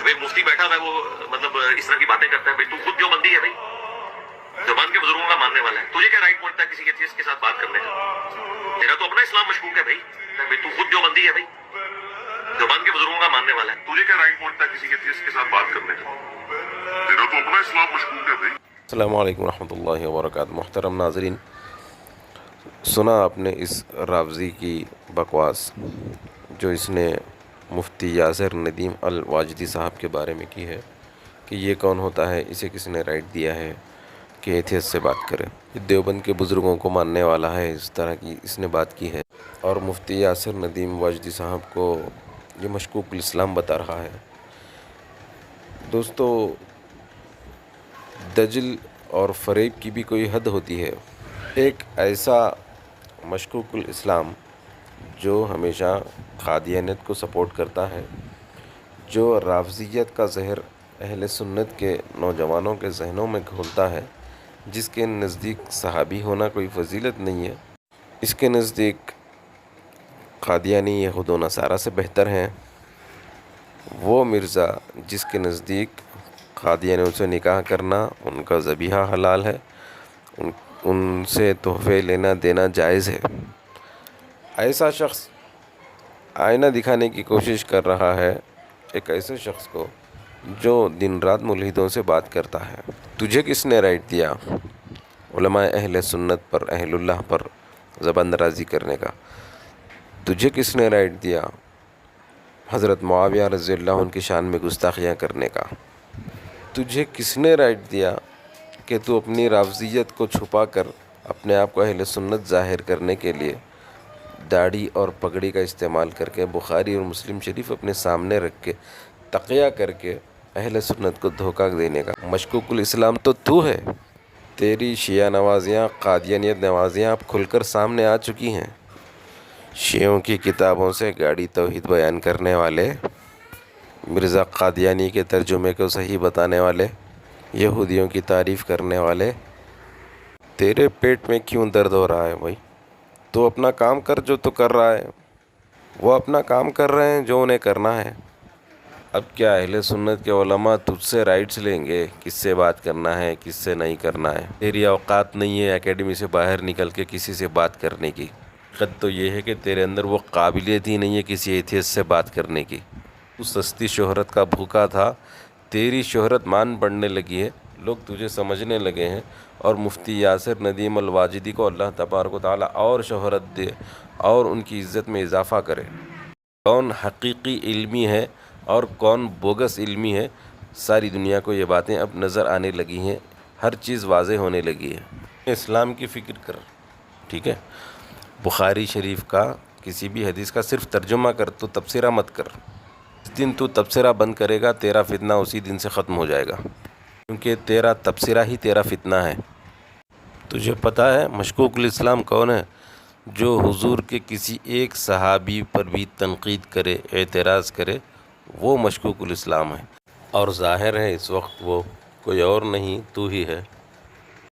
اب ایک مفتی بیٹھا ہے وہ مطلب اس طرح کی باتیں کرتا ہے. بھائی تو خود دیوبندی ہے بھائی, دیوبند کے بزرگوں کا ماننے والا ہے, تجھے کیا رائٹ پہنچتا ہے کسی ایتھیسٹ کے ساتھ بات کرنے کا؟ تیرا تو اپنا اسلام مشکوک ہے بھائی, تو خود دیوبندی ہے بھائی, دیوبند کے بزرگوں کا ماننے والا ہے, تجھے کیا رائٹ پہنچتا ہے کسی ایتھیسٹ کے ساتھ بات کرنے کا؟ تیرا تو اپنا اسلام مشکوک ہے بھائی. السلام علیکم ورحمۃ اللہ وبرکاتہ. محترم ناظرین, سنا آپ نے اس رافضی کی بکواس جو اس نے مفتی یاسر ندیم الواجدی صاحب کے بارے میں کی ہے کہ یہ کون ہوتا ہے, اسے کس نے رائٹ دیا ہے کہ ایتھیسٹ سے بات کرے. یہ دیوبند کے بزرگوں کو ماننے والا ہے, اس طرح کی اس نے بات کی ہے, اور مفتی یاسر ندیم واجدی صاحب کو یہ مشکوک الاسلام بتا رہا ہے. دوستو, دجل اور فریب کی بھی کوئی حد ہوتی ہے. ایک ایسا مشکوک الاسلام جو ہمیشہ قادیانیت کو سپورٹ کرتا ہے, جو رافضیت کا زہر اہل سنت کے نوجوانوں کے ذہنوں میں گھولتا ہے, جس کے نزدیک صحابی ہونا کوئی فضیلت نہیں ہے, اس کے نزدیک قادیانی یہود و نصارہ سے بہتر ہیں. وہ مرزا جس کے نزدیک قادیانیوں سے نکاح کرنا ان کا ذبیحہ حلال ہے, ان سے تحفے لینا دینا جائز ہے, ایسا شخص آئینہ دکھانے کی کوشش کر رہا ہے ایک ایسے شخص کو جو دن رات ملحدوں سے بات کرتا ہے. تجھے کس نے رائٹ دیا علماء اہل سنت پر, اہل اللہ پر زبان درازی کرنے کا؟ تجھے کس نے رائٹ دیا حضرت معاویہ رضی اللہ عنہ کی شان میں گستاخیاں کرنے کا؟ تجھے کس نے رائٹ دیا کہ تو اپنی رافضیت کو چھپا کر اپنے آپ کو اہل سنت ظاہر کرنے کے لیے داڑھی اور پگڑی کا استعمال کر کے بخاری اور مسلم شریف اپنے سامنے رکھ کے تقیہ کر کے اہل سنت کو دھوکہ دینے کا مشکوک الاسلام تو ہے. تیری شیعہ نوازیاں, قادیانیت نوازیاں اب کھل کر سامنے آ چکی ہیں. شیعوں کی کتابوں سے گاڑی توحید بیان کرنے والے, مرزا قادیانی کے ترجمے کو صحیح بتانے والے, یہودیوں کی تعریف کرنے والے, تیرے پیٹ میں کیوں درد ہو رہا ہے بھائی؟ تو اپنا کام کر جو تو کر رہا ہے, وہ اپنا کام کر رہے ہیں جو انہیں کرنا ہے. اب کیا اہل سنت کے علماء تجھ سے رائٹس لیں گے کس سے بات کرنا ہے کس سے نہیں کرنا ہے؟ تیری اوقات نہیں ہے اکیڈمی سے باہر نکل کے کسی سے بات کرنے کی. حقیقت تو یہ ہے کہ تیرے اندر وہ قابلیت ہی نہیں ہے کسی ایتھیسٹ سے بات کرنے کی. تو سستی شہرت کا بھوکا تھا, تیری شہرت مان بڑھنے لگی ہے, لوگ تجھے سمجھنے لگے ہیں, اور مفتی یاسر ندیم الواجدی کو اللہ تبارک و تعالیٰ اور شہرت دے اور ان کی عزت میں اضافہ کرے. کون حقیقی علمی ہے اور کون بوگس علمی ہے, ساری دنیا کو یہ باتیں اب نظر آنے لگی ہیں, ہر چیز واضح ہونے لگی ہے. اسلام کی فکر کر, ٹھیک ہے؟ بخاری شریف کا کسی بھی حدیث کا صرف ترجمہ کر, تو تبصرہ مت کر. جس دن تو تبصرہ بند کرے گا تیرا فتنہ اسی دن سے ختم ہو جائے گا, کیونکہ تیرا تبصرہ ہی تیرا فتنہ ہے. تجھے پتہ ہے مشکوک الاسلام کون ہے؟ جو حضور کے کسی ایک صحابی پر بھی تنقید کرے, اعتراض کرے, وہ مشکوک الاسلام ہے. اور ظاہر ہے اس وقت وہ کوئی اور نہیں تو ہی ہے.